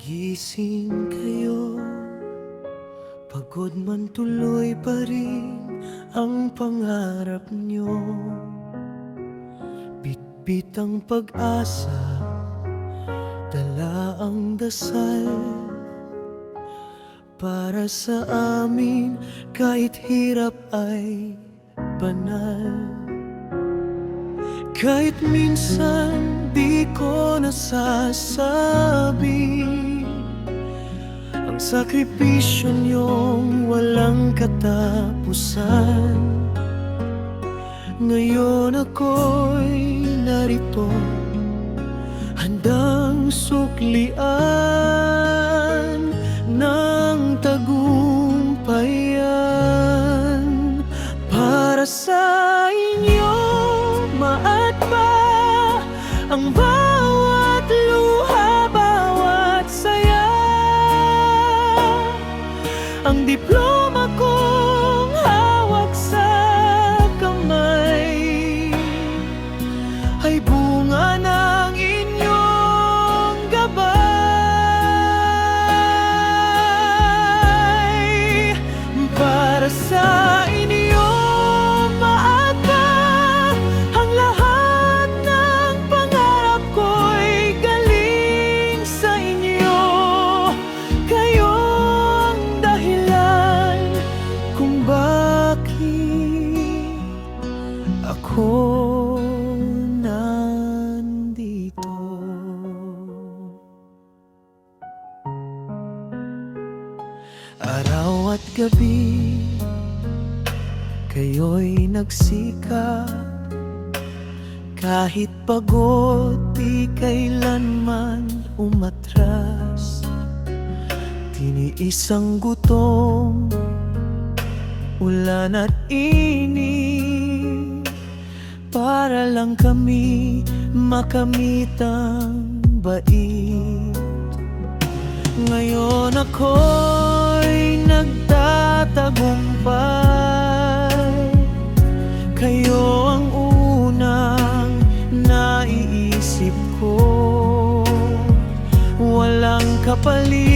Gising kayo, pagod man tuloy pa rin ang pangarap nyo. Bitbit ang pag-asa, dala ang dasal. Para sa amin kahit hirap ay banal. Kahit minsan di ko nasasabi ang sakripisyo niyong walang katapusan. Ngayon ako'y narito, handang suklian ng tagumpayan. Para sa inyo maatba ang bawat luha, bawat saya. Ang diploma kong hawak sa kamay ay bunga ng inyong gabay. Para sa inyo maaga ang lahat ng pangarap ko'y galing sa inyo. Kayo ang dahilan kung bakit ako nandito. Araw at gabi kayo'y nagsikap, kahit pagod di kailanman umatras. Tiniis ang gutom, ulan at init, para lang kami makamit ang bait. Ngayon ako'y nagtatagumpay, kayo ang unang naiisip ko. Walang kapalit